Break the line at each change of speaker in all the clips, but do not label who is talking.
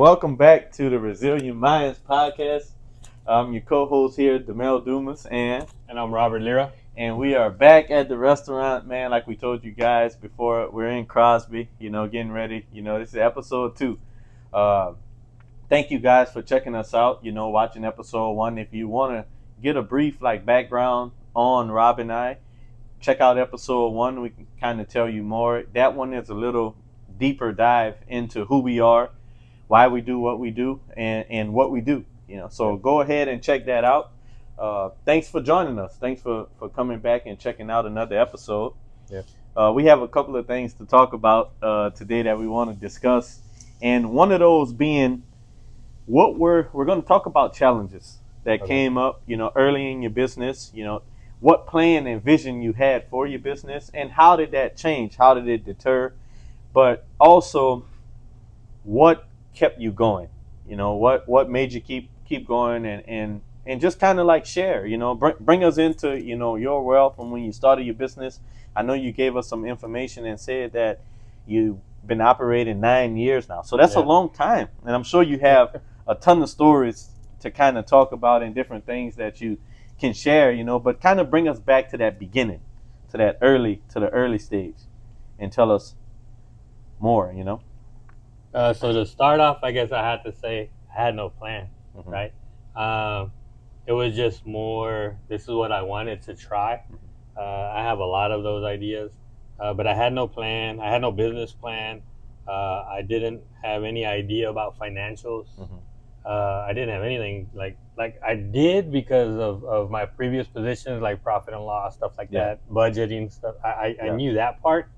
Welcome back to the Resilient Minds podcast. I'm your co-host here, Demel Dumas,
And I'm Robert Lira.
and we are back at the restaurant, man. Like we told you guys before, we're in Crosby, getting ready. This is episode 2. Uh, Thank you guys for checking us out, watching episode 1. If you want to get a brief background on Rob and I, check out episode 1. We can kind of tell you more. That one is a little deeper dive into who we are, why we do what we do, and what we do. So go ahead and check that out. Thanks for joining us. Thanks for coming back and checking out another episode.
Yeah.
We have a couple of things to talk about today that we want to discuss, and one of those being what we're going to talk about challenges that came up, early in your business. What plan and vision you had for your business, and how did that change? How did it deter? But also, what kept you going? What made you keep going, and just kind of share. Bring us into your world from when you started your business. I know you gave us some information and said that you've been operating 9 years now, so that's a long time, and I'm sure you have a ton of stories to kind of talk about and different things that you can share. But kind of bring us back to that beginning, to the early stage, and tell us more.
So to start off, I guess I had to say I had no plan,
Mhm.
right? It was just more, this is what I wanted to try. I have a lot of those ideas, but I had no plan. I had no business plan. I didn't have any idea about financials. I didn't have anything like I did because of my previous positions, like profit and loss, stuff like
Yeah.
that, budgeting stuff. I
Yeah.
knew that part,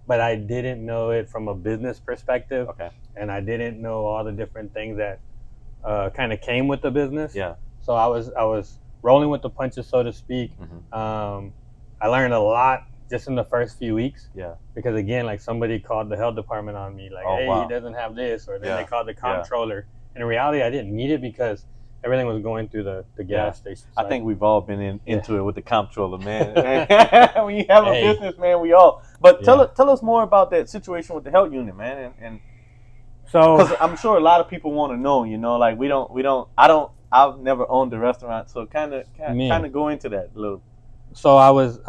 but I didn't know it from a business perspective.
Okay.
And I didn't know all the different things that kind of came with the business.
Yeah.
So I was rolling with the punches, so to speak. I learned a lot just in the first few weeks.
Yeah.
Because again, like somebody called the health department on me, like, hey,
wow.
he doesn't have this, or then
Yeah.
they called the
Yeah.
comptroller. And in reality, I didn't need it because everything was going through the gas station. So
I think we've all been into it with the comptroller, man. When you have a
Hey.
business, man, we all. But
Yeah.
tell us more about that situation with the health unit, man, and
so
because I'm sure a lot of people want to know. I've never owned a restaurant, so kind of go into that a little.
So I was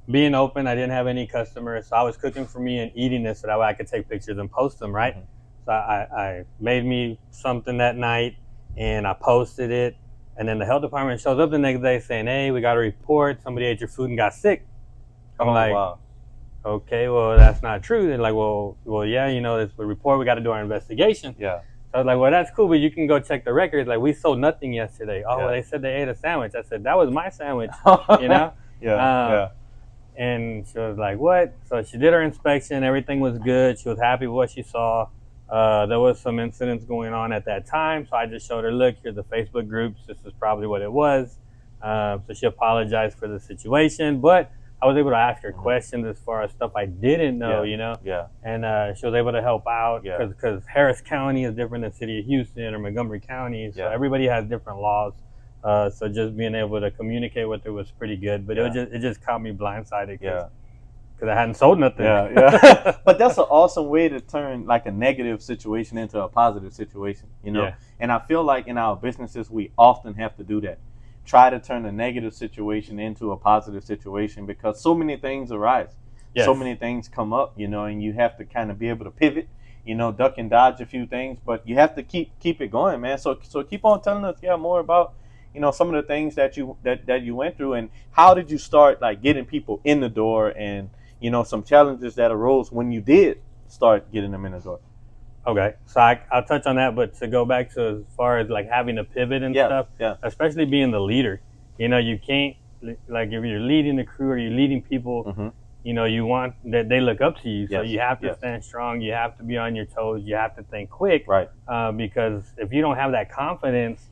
being open. I didn't have any customers, so I was cooking for me and eating this so that way I could take pictures and post them, right?
Mhm.
So I made me something that night, and I posted it, and then the health department shows up the next day saying, hey, we got a report. Somebody ate your food and got sick. I'm like,
Wow.
okay, well, that's not true. They're like, well, yeah, it's a report. We got to do our investigation.
Yeah.
So I was like, well, that's cool, but you can go check the records. Like, we sold nothing yesterday. Oh,
Yeah.
well, they said they ate a sandwich. I said, that was my sandwich,
Yeah.
And she was like, what? So she did her inspection. Everything was good. She was happy with what she saw. There was some incidents going on at that time. So I just showed her, look, here's the Facebook groups. This is probably what it was. So she apologized for the situation. But I was able to ask her questions as far as stuff I didn't know,
Yeah.
And she was able to help out
Yeah.
because Harris County is different than City of Houston or Montgomery County. So
Yeah.
everybody has different laws. So just being able to communicate with her was pretty good, but it just caught me blindsided because I hadn't sold nothing.
Yeah. But that's an awesome way to turn a negative situation into a positive situation,
Yeah.
And I feel like in our businesses, we often have to do that. Try to turn a negative situation into a positive situation because so many things arise.
Yes.
So many things come up, and you have to kind of be able to pivot, duck and dodge a few things, but you have to keep it going, man. So keep on telling us, more about some of the things that you went through, and how did you start getting people in the door, and some challenges that arose when you did start getting them in the door.
Okay, so I'll touch on that, but to go back to as far as having a pivot and stuff, especially being the leader, you can't, if you're leading the crew or you're leading people,
Mm-hmm.
You want that they look up to you, so
Yes.
you have to stand strong, you have to be on your toes, you have to think quick,
Right.
Because if you don't have that confidence,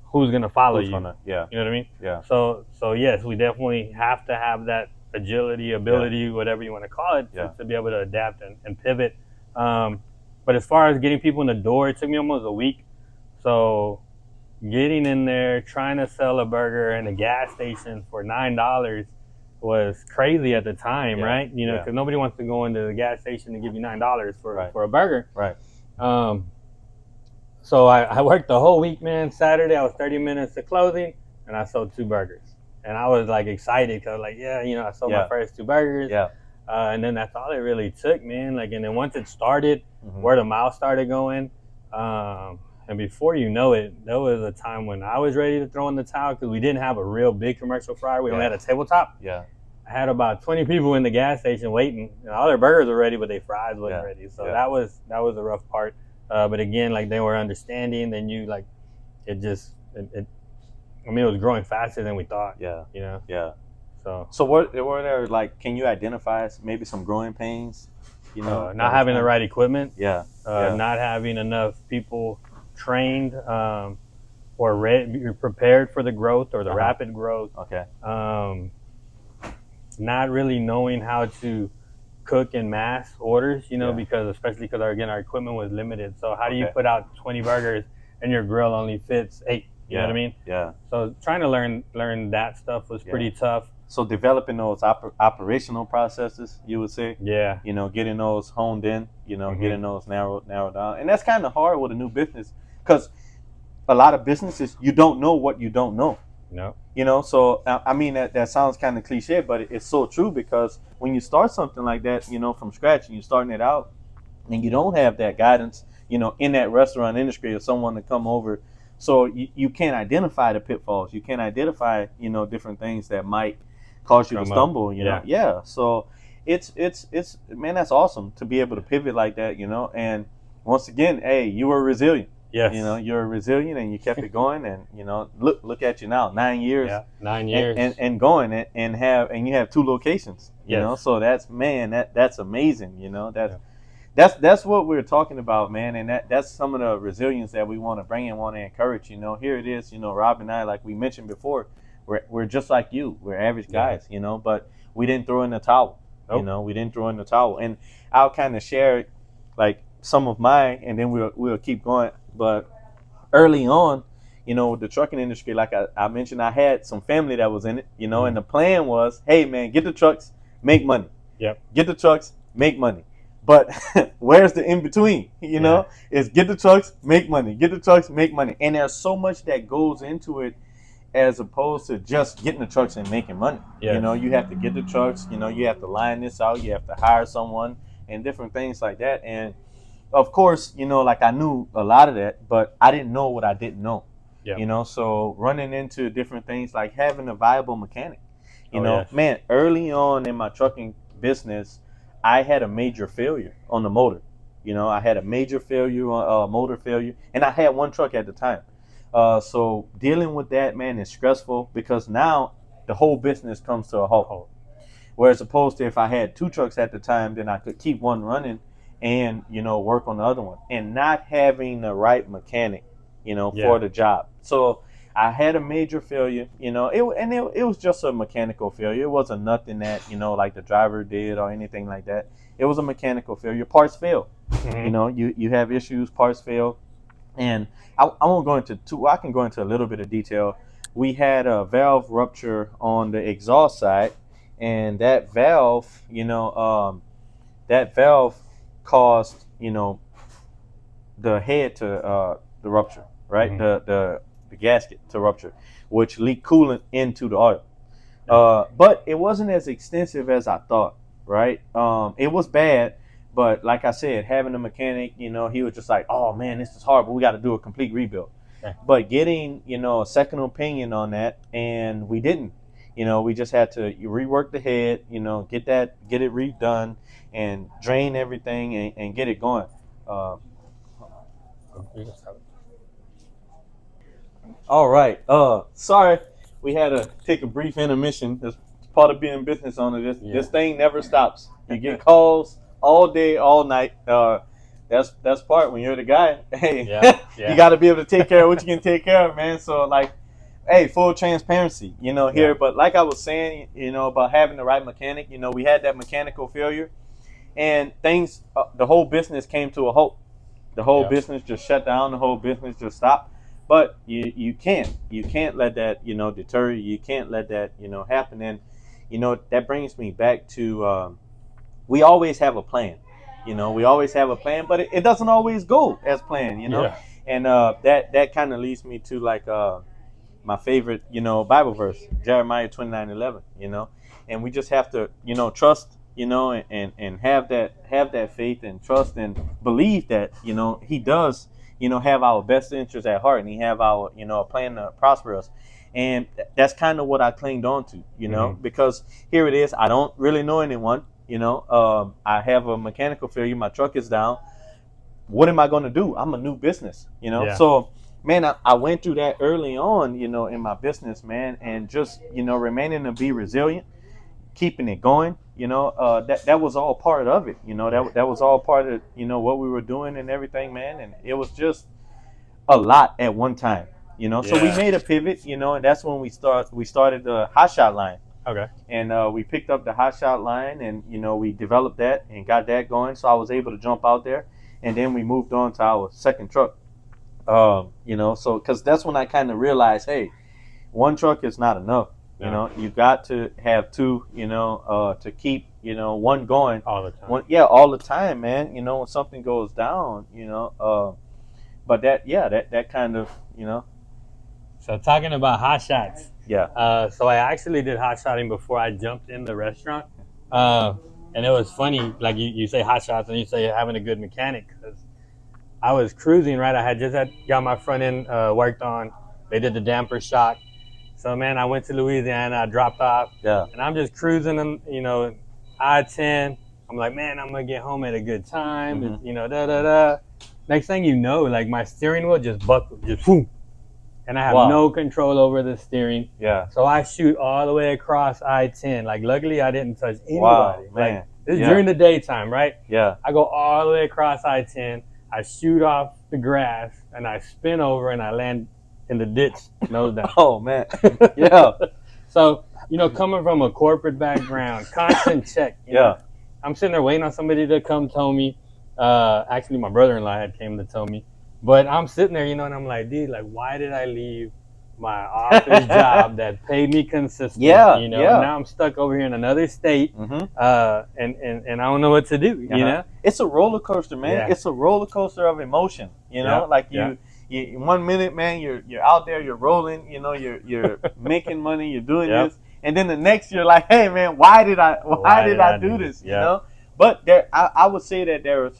who's gonna follow you?
Yeah.
You know what I mean?
Yeah.
So yes, we definitely have to have that agility, ability, whatever you want to call it, to be able to adapt and pivot. But as far as getting people in the door, it took me almost a week. So getting in there, trying to sell a burger in a gas station for $9 was crazy at the time, right? Because nobody wants to go into the gas station and give you $9 for a burger.
Right.
So I worked the whole week, man. Saturday, I was 30 minutes to closing, and I sold 2 burgers. And I was like excited because, like, yeah, I sold
Yeah.
my first 2 burgers.
Yeah.
And then that's all it really took, man. Like, and then once it started,
Mhm.
word of mouth started going. And before you know it, there was a time when I was ready to throw in the towel because we didn't have a real big commercial fryer. We only
Yeah.
had a tabletop.
Yeah.
I had about 20 people in the gas station waiting. And all their burgers were ready, but their fries wasn't
Yeah.
ready. So
Yeah.
that was the rough part. But again, like, they were understanding. They knew, like, it was growing faster than we thought.
Yeah.
Yeah. So
So were there, like, can you identify maybe some growing pains?
not having the right equipment.
Yeah.
Not having enough people trained or prepared for the growth or the rapid growth.
Okay.
Not really knowing how to cook in mass orders, because especially because our equipment was limited. So how do you put out 20 burgers and your grill only fits 8? You know what I mean?
Yeah.
So trying to learn that stuff was pretty tough.
So developing those operational processes, you would say,
Yeah.
Getting those honed in,
Mhm.
getting those narrowed down, and that's kind of hard with a new business because a lot of businesses you don't know what you don't know.
No.
So I mean that sounds kind of cliche, but it's so true because when you start something like that, from scratch and you're starting it out, and you don't have that guidance, in that restaurant industry or someone to come over, so you can't identify the pitfalls. You can't identify, different things that might cause you to stumble. Yeah. So it's man, that's awesome to be able to pivot like that. And once again, hey, you were resilient.
Yes.
You're resilient and you kept it going, and look at you now, 9 years.
Yeah. 9 years.
And going and you have 2 locations.
Yes.
So that's amazing. That's what we're talking about, man, and that's some of the resilience that we want to bring and want to encourage. Here it is. Rob and I, like we mentioned before, we're just like you. We're average guys. But we didn't throw in the towel.
Nope.
We didn't throw in the towel, and I'll kind of share like some of mine, and then we'll keep going. But early on, with the trucking industry, like I mentioned, I had some family that was in it, and the plan was, hey man, get the trucks, make money.
Yep.
Get the trucks, make money. But where's the in between? Is get the trucks, make money. Get the trucks, make money. And there's so much that goes into it as opposed to just getting the trucks and making money.
Yes.
You have to get the trucks, you have to line this out, you have to hire someone and different things like that. And of course, like I knew a lot of that, but I didn't know what I didn't know.
Yeah.
So running into different things like having a viable mechanic.
Yes.
Man, early on in my trucking business, I had a major failure on the motor. I had a major failure, motor failure, and I had 1 truck at the time. So dealing with that, man, is stressful because now the whole business comes to a halt. Whereas opposed to if I had 2 trucks at the time, then I could keep one running and, work on the other one. And not having the right mechanic, for the job. So I had a major failure, it was just a mechanical failure. It wasn't nothing that, like the driver did or anything like that. It was a mechanical failure. Parts fail.
Mhm.
You have issues, parts fail. And I won't go into I can go into a little bit of detail. We had a valve rupture on the exhaust side, and that valve, caused, the head to the rupture, right?
Mhm.
The gasket to rupture, which leaked coolant into the oil. But it wasn't as extensive as I thought, right? It was bad, but like I said, having a mechanic, he was just like, oh man, this is hard, but we got to do a complete rebuild.
Okay.
But getting, a second opinion on that, and we didn't. We just had to rework the head, get it redone and drain everything and get it going. All right. Sorry, we had to take a brief intermission. That's part of being business owner. This thing never stops. You get calls all day, all night. That's part when you're the guy. Hey,
Yeah.
you got to be able to take care of what you can take care of, man. So like, hey, full transparency, here.
Yeah.
But like I was saying, about having the right mechanic. We had that mechanical failure, and things. The whole business came to a halt. The whole business just shut down. The whole business just stopped. But you can't let that deter you. You can't let that happen. And that brings me back to we always have a plan. We always have a plan, but it doesn't always go as planned.
Yeah.
And that kind of leads me to like my favorite, Bible verse, Jeremiah 29:11. And we just have to, trust, and have that faith and trust and believe that, He does, have our best interests at heart, and He have our, a plan to prosper us. And that's kind of what I clinged on to, because here it is. I don't really know anyone, I have a mechanical failure. My truck is down. What am I going to do? I'm a new business,
Yeah.
So, man, I went through that early on, in my business, man, and just, remaining to be resilient, keeping it going, that was all part of it, that was all part of, what we were doing and everything, man. And it was just a lot at one time, So we
Yeah.
made a pivot, and that's when we started the Hot Shot line.
Okay.
And we picked up the Hot Shot line, and we developed that and got that going. So I was able to jump out there, and then we moved on to our second truck. So because that's when I kind of realized, hey, one truck is not enough.
Yeah.
You got to have two. To keep one going.
All the time.
All the time, man. When something goes down, but that kind of
So talking about hot shots.
yeah.
So I actually did hot shotting before I jumped in the restaurant. And it was funny, like you say hot shots and you say having a good mechanic, because I was cruising, right? I had just got my front end worked on. They did the damper shock. So, man, I went to Louisiana. I dropped off.
Yeah.
And I'm just cruising, I-10. I'm like, man, I'm going to get home at a good time.
Mhm.
Next thing you know, like my steering wheel just buckled, just boom. And I have
Wow.
no control over the steering.
Yeah.
So I shoot all the way across I-10. Like, luckily, I didn't touch anybody.
Wow,
Like,
man.
this is
Yeah.
during the daytime, right?
Yeah.
I go all the way across I-10. I shoot off the grass, and I spin over, and I land in the ditch, nose down.
Oh, man. Yeah.
So, coming from a corporate background, constant check.
Yeah.
I'm sitting there waiting on somebody to come tell me. Actually, my brother-in-law had came to tell me. But I'm sitting there, and I'm like, dude, like, why did I leave my office job that paid me consistently?
Yeah,
And
yeah.
now I'm stuck over here in another state,
Mm-hmm.
and I don't know what to do, you know?
It's a roller coaster, man.
Yeah.
It's a roller coaster of emotion.
Yeah,
Like
yeah.
you 1 minute, man, you're out there, you're rolling, you're making money, you're doing
Yep.
this, and then the next you're like, hey, man, why did I do this?
Yeah.
But I would say that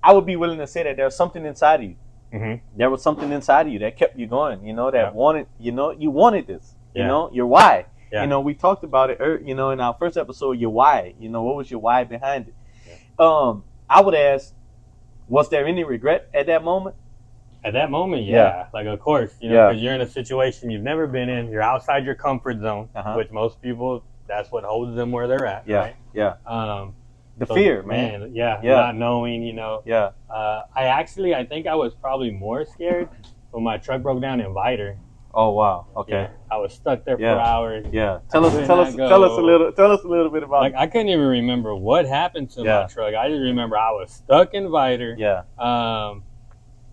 I would be willing to say that there's something inside of you.
Mm-hmm.
There was something inside of you that kept you going. That
Yeah.
wanted, you wanted this.
Yeah.
Your why.
Yeah.
We talked about it, in our first episode. Your why. What was your why behind it? I would ask, was there any regret at that moment?
At that moment,
Yeah.
yeah. Like, of course,
Yeah.
because you're in a situation you've never been in. You're outside your comfort zone,
Uh-huh.
which most people, that's what holds them where they're at,
Yeah.
right?
Yeah. The
So,
fear, man.
Yeah,
Yeah.
not knowing,
Yeah.
I think I was probably more scared when my truck broke down in Viter.
Oh wow. Okay.
Yeah, I was stuck there
Yeah.
for hours.
Yeah. Tell us
Could
a
not
little bit about
Like, I couldn't even remember what happened to
Yeah.
my truck. I just remember I was stuck in Viter.
Yeah.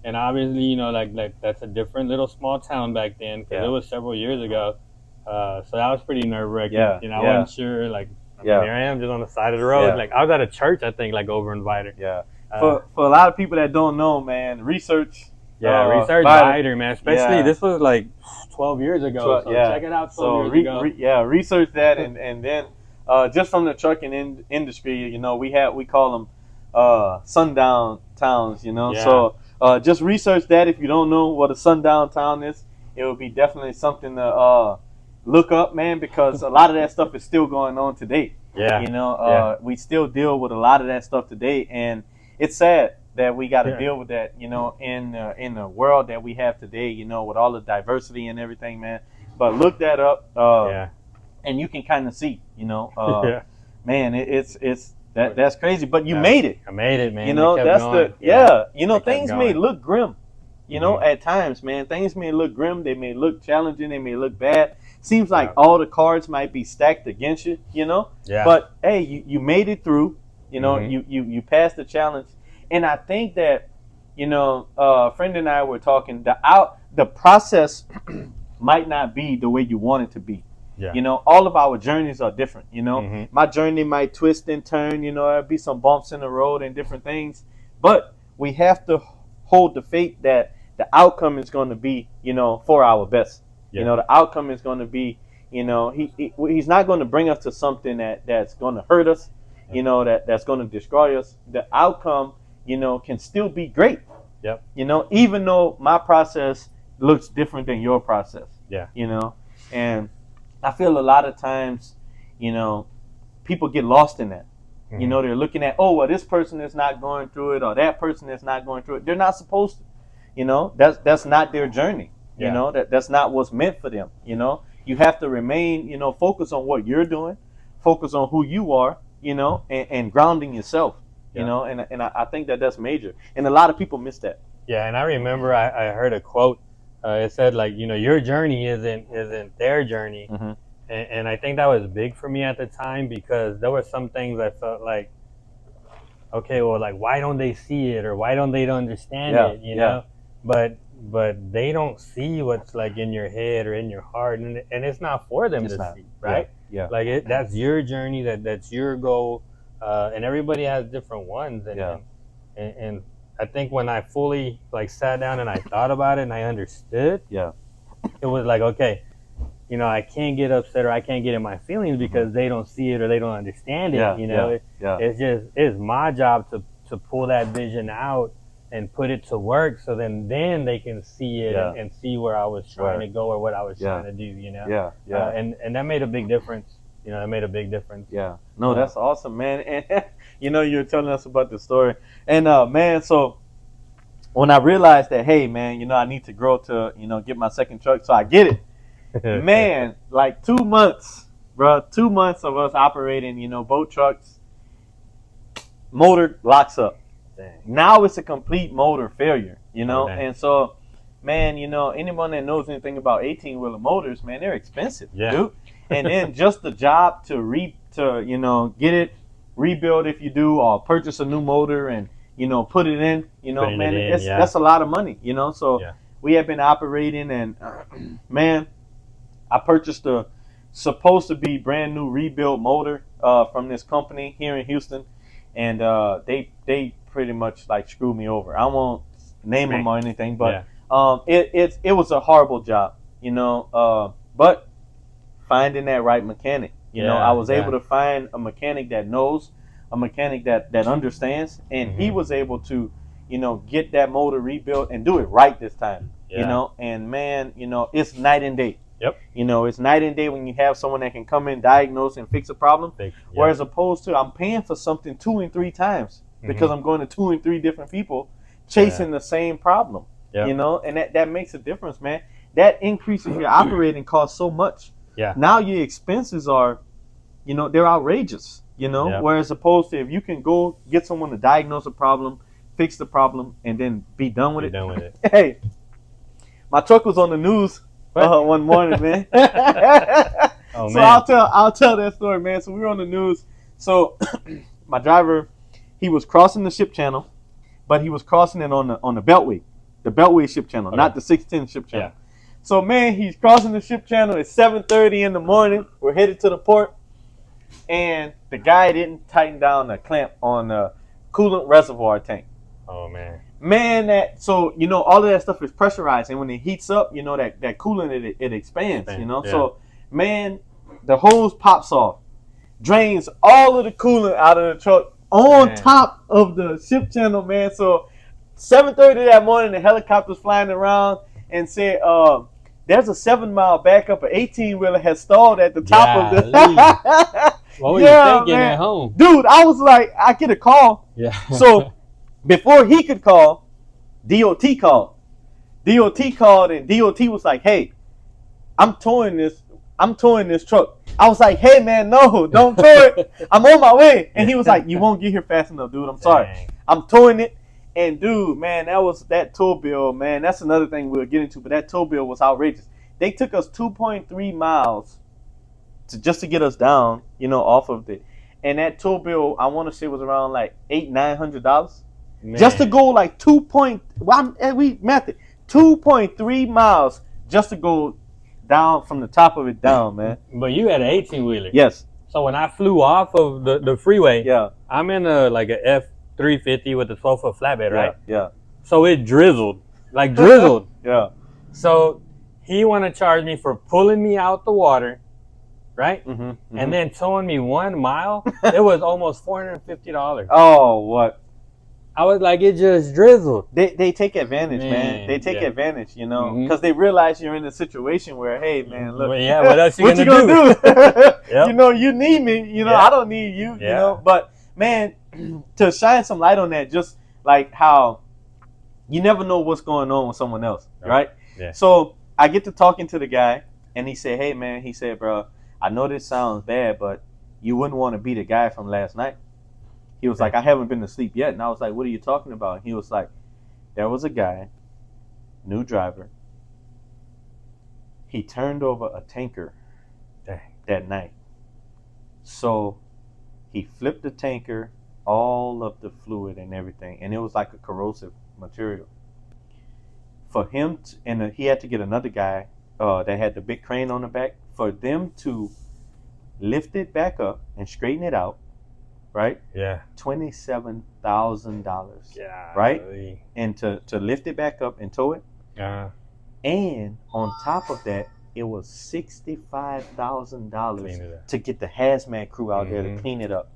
And obviously, like that's a different little small town back then, because
Yeah.
it was several years ago. So that was pretty nerve wracking.
Yeah,
I
yeah.
wasn't sure. Like,
Yeah.
here I am just on the side of the road.
Yeah.
Like, I was at a church, I think, like over in Viter.
Yeah.
Uh,
For a lot of people that don't know, man, research.
research
Viter.
Viter, man. Especially
Yeah.
this was like 12 years ago. So
Yeah.
check it out. 12
So
years ago.
research that, and then just from the trucking industry, we call them sundown towns,
Yeah.
So just research that. If you don't know what a sundown town is, it would be definitely something to look up, man, because a lot of that stuff is still going on today.
Yeah. Yeah.
We still deal with a lot of that stuff today, and it's sad that we got to
Yeah.
deal with that, in the world that we have today, with all the diversity and everything, man. But look that up,
Yeah.
and you can kind of see,
Yeah.
man, that's crazy. But you
Yeah.
made it,
I made it, man.
you
I
know.
kept
That's
going. kept
things may
going.
look grim,
Mhm.
at times, man. Things may look grim. They may look challenging. They may look bad. Seems like
Yeah.
all the cards might be stacked against you,
Yeah.
But hey, you made it through.
Mhm.
You passed the challenge, and I think that a friend and I were talking. The process might not be the way you want it to be.
Yeah.
All of our journeys are different.
Mhm.
My journey might twist and turn. There'll be some bumps in the road and different things, but we have to hold the faith that the outcome is going to be, for our best.
Yeah.
The outcome is going to be, he's not going to bring us to something that's going to hurt us, that's going to destroy us. The outcome, can still be great.
Yep.
Even though my process looks different than your process.
Yeah.
And I feel a lot of times, people get lost in that.
Mhm.
They're looking at, oh, well, this person is not going through it, or that person is not going through it. They're not supposed to. That's not their journey.
Yeah.
That's not what's meant for them. You have to remain, focus on what you're doing, focus on who you are, and grounding yourself.
Yeah.
And I think that's major, and a lot of people miss that.
Yeah, and I remember I heard a quote. It said like, your journey isn't their journey,
Mm-hmm.
and I think that was big for me at the time, because there were some things I felt like, okay, well, like, why don't they see it, or why don't they understand
Yeah,
it,
yeah.
But they don't see what's like in your head or in your heart, and it's not for them
It's
to
not.
see, right?
Yeah.
Like that's your journey, that's your goal, and everybody has different ones, and,
Yeah.
and I think when I fully like sat down and I thought about it and I understood,
Yeah.
it was like, okay, I can't get upset or I can't get in my feelings because they don't see it or they don't understand it.
Yeah. Yeah.
It's my job to pull that vision out and put it to work, so then they can see it
Yeah.
and see where I was trying to go or what I was
Yeah.
trying to do.
Yeah. Yeah.
And that made a big difference. That made a big difference.
Yeah. No, that's awesome, man. And you were telling us about the story. And man, so when I realized that, hey, man, I need to grow to, get my second truck, so I get it. Man, like 2 months, bro. 2 months of us operating, boat trucks, motor locks up.
Dang.
Now it's a complete motor failure,
Oh, dang.
and so, man, anyone that knows anything about 18-wheeler motors, man, they're expensive,
Yeah.
dude. And then just the job to get it rebuild if you do, or purchase a new motor and put it in,
Putting
man,
it in, yeah.
that's a lot of money, So
Yeah.
we have been operating, and man, I purchased a supposed to be brand new rebuild motor from this company here in Houston, and they pretty much like screwed me over. I won't name them or anything, but it was a horrible job, but finding that right mechanic, I was able to find a mechanic that knows, a mechanic that understands, and he was able to get that motor rebuilt and do it right this time. And man, it's night and day.
Yep.
It's night and day when you have someone that can come in, diagnose, and fix a problem. Whereas opposed to, I'm paying for something 2 and 3 times because I'm going to 2 and 3 different people chasing the same problem.
Yep.
And that makes a difference, man. That increases your operating cost so much.
Yeah.
Now your expenses are, they're outrageous.
Yep.
Whereas opposed to if you can go get someone to diagnose a problem, fix the problem, and then be done with
Be
it.
done with it.
Hey, my truck was on the news one morning, man.
Oh,
So
man.
I'll tell that story, man. So we were on the news. So my driver, he was crossing the ship channel, but he was crossing it on the Beltway, ship channel, not the 610 ship channel.
Yeah.
So man, he's crossing the ship channel. It's 7:30 in the morning. We're headed to the port, and the guy didn't tighten down the clamp on the coolant reservoir tank.
Oh, man.
Man, all of that stuff is pressurized, and when it heats up, that coolant it expands,
Yeah.
So, man, the hose pops off, drains all of the coolant out of the truck on top of the ship channel, man. So, 7:30 that morning, the helicopter's flying around and said, "There's a 7-mile backup. An 18-wheeler has stalled at the top of the."
What were you thinking at home?
Dude, I was like, I get a call.
Yeah.
So before he could call, DOT called. DOT called, and DOT was like, "Hey, I'm towing this truck." I was like, "Hey man, no, don't tow it. I'm on my way." And he was like, "You won't get here fast enough, dude. I'm sorry.
Dang.
I'm towing it." And dude, man, that tow bill, man, that's another thing we'll get into, but that tow bill was outrageous. They took us 2.3 miles just to get us down, off of it. And that tow bill, I want to say, was around like $800-900. Just to go like 2.3 miles just to go down from the top of it down, man.
But you had an 18-wheeler.
Yes.
So when I flew off of the freeway,
Yeah.
I'm in a F350 with a 12-foot flatbed, right?
Yeah.
So it drizzled, like drizzled.
Yeah.
So he want to charge me for pulling me out the water, right?
Mm-hmm.
And then towing me 1 mile. It was almost $450.
Oh, what?
I was like, it just drizzled.
They take advantage, man. They take
yeah.
advantage, you know, because they realize you're in a situation where, hey, man, look,
Well, yeah, what else you
what
gonna
you gonna do?
Yep.
You know, you need me. You know,
Yeah.
I don't need you. You
Yeah.
know, but man, to shine some light on that, just like how you never know what's going on with someone else, right?
Yeah.
So I get to talking to the guy, and he said, "Hey, man," he said, "Bro, I know this sounds bad, but you wouldn't want to be the guy from last night." He was like, "I haven't been to sleep yet," and I was like, "What are you talking about?" He was like, "There was a guy, new driver. He turned over a tanker that night. So he flipped the tanker, all of the fluid and everything, and it was like a corrosive material. For him, and he had to get another guy that had the big crane on the back for them to lift it back up and straighten it out, right?
Yeah.
$27,000,
Yeah.
right? And to lift it back up and tow it. And on top of that, it was $65,000 to get the hazmat crew out there to clean it up.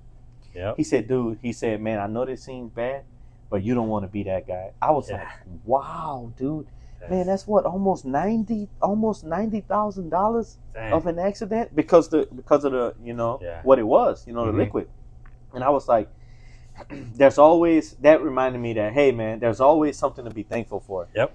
Yep.
He said, "Dude," he said, "Man, I know this seems bad, but you don't want to be that guy." I was like, "Wow, dude, man, that's what almost $90,000 of an accident because of the what it was, the liquid." And I was like, "There's always," that reminded me that, hey, man, there's always something to be thankful for.
Yep.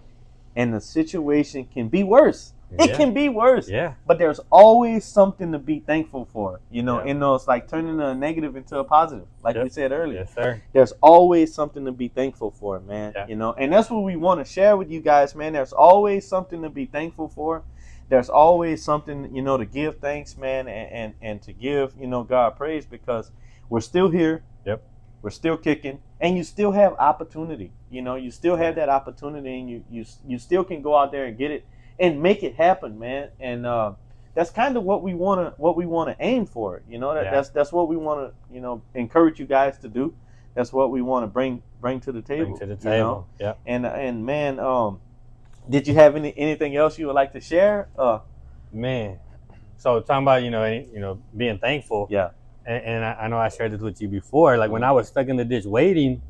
And the situation can be worse. It can be worse.
Yeah.
But there's always something to be thankful for.
Yeah.
It's like turning a negative into a positive, like we said earlier.
Yes, sir.
There's always something to be thankful for, man.
Yeah.
And that's what we want to share with you guys, man. There's always something to be thankful for. There's always something, to give thanks, man, and to give, God praise, because we're still here.
Yep.
We're still kicking, and you still have opportunity. You still have that opportunity, and you still can go out there and get it and make it happen, man. And that's kind of what we want to aim for. That's what we want to encourage you guys to do. That's what we want to bring to the table.
Yeah.
And man, did you have anything else you would like to share?
Man, so talking about being thankful.
Yeah.
And I know I shared this with you before. Like when I was stuck in the ditch waiting,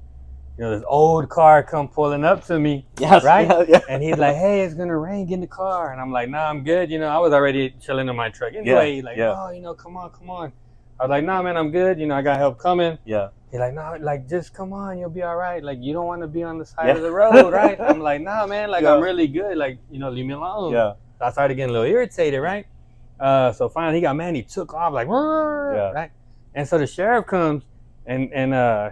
this old car come pulling up to me, right?
Yeah.
And he's like, "Hey, it's gonna rain. Get in the car." And I'm like, "Nah, I'm good." I was already chilling in my truck anyway. "Oh, come on." I was like, "Nah, man, I'm good. I got help coming."
Yeah.
He's like, "No, like just come on, you'll be all right. Like you don't want to be on the side of the road, right?" I'm like, "Nah, man, like I'm really good. Like leave me alone."
Yeah.
So I started getting a little irritated, right? So finally he got mad. He took off like, right? And so the sheriff comes and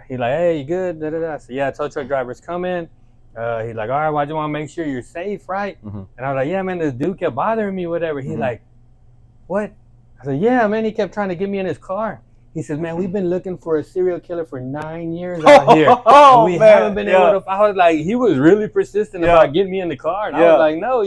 he's like, "Hey, you good?" Da, da, da. I said, "Yeah, tow truck driver's coming." He's like, "All right, well, I just want to make sure you're safe, right?"
Mm-hmm.
And I was like, "Yeah, man, this dude kept bothering me, whatever." He's like, "What?" I said, "Yeah, man, he kept trying to get me in his car." He says, "Man, we've been looking for a serial killer for 9 years out here. And we haven't been able to." I was like, he was really persistent about getting me in the car. And I was like, "No,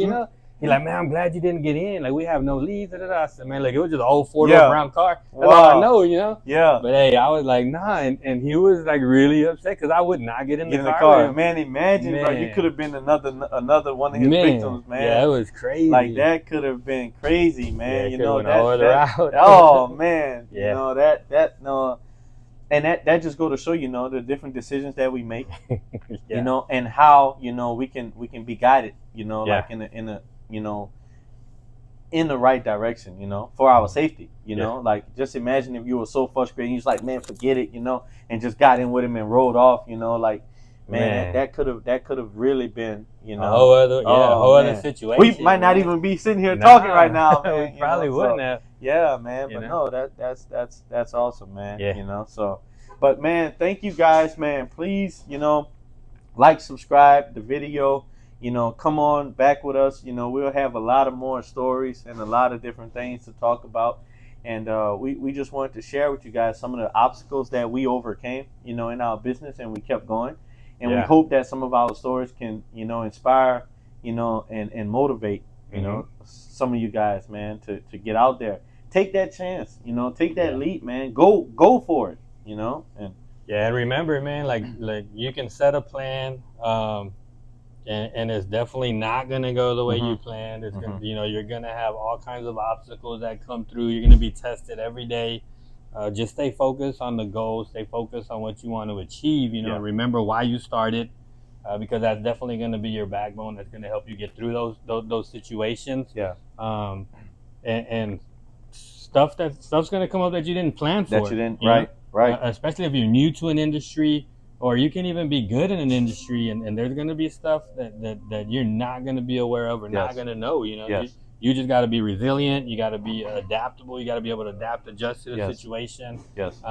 He's like, "Man, I'm glad you didn't get in. Like, we have no leads." Da, da, da. I said, "Man, like, it was just an old four-door brown car. That's all I know,
Yeah.
But, hey, I was like, nah. And he was, like, really upset because I would not get in the car.
Man, imagine, bro, you could have been another one of his victims, man.
Yeah, it was crazy.
Like, that could have been crazy, man.
Route.
Oh, man.
Yeah.
And that just go to show, the different decisions that we make, and how, we can be guided, like in the right direction, for our safety, like just imagine if you were so frustrated, you was like, man, forget it, and just got in with him and rode off, like, man. that could have really been,
a whole other situation.
We might not even be sitting here talking right now, man.
We probably wouldn't have.
Yeah, man. But no, that's awesome, man.
Yeah.
So, but man, thank you guys, man. Please, like, subscribe the video. Come on back with us. We'll have a lot of more stories and a lot of different things to talk about. And we just wanted to share with you guys some of the obstacles that we overcame, in our business, and we kept going. And we hope that some of our stories can, inspire, and motivate, some of you guys, man, to get out there. Take that chance, take that leap, man. Go for it, and
yeah, and remember, man, like you can set a plan, and it's definitely not gonna go the way you
Mhm.
planned. It's gonna,
Mhm.
you're gonna have all kinds of obstacles that come through. You're gonna be tested every day. Just stay focused on the goal. Stay focused on what you want to achieve.
Yeah.
Remember why you started, because that's definitely going to be your backbone. That's going to help you get through those situations.
Yeah.
And stuff's going to come up that you didn't plan for.
That you didn't.
you know?
Right. Right.
Especially if you're new to an industry, or you can even be good in an industry, and there's going to be stuff that you're not going to be aware of or not
Yes.
going to know.
Yes.
You just got to be resilient. You got to be adaptable. You got to be able to adapt, adjust to the
Yes.
situation.
Yes.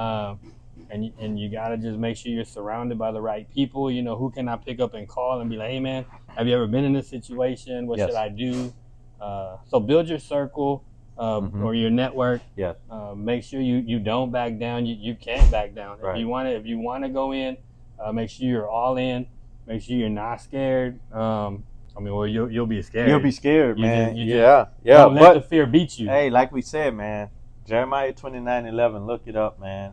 And you got to just make sure you're surrounded by the right people. Who can I pick up and call and be like, hey, man, have you ever been in this situation? What
Yes.
should I do? So build your circle
Mhm.
or your network.
Yes.
Make sure you don't back down. You can't back down.
Right.
If you want to go in, make sure you're all in. Make sure you're not scared. You'll be scared.
You'll be scared,
You
man.
just
Yeah.
don't let the
But
fear beat you.
hey, like we said, man, Jeremiah 29:11. Look it up, man.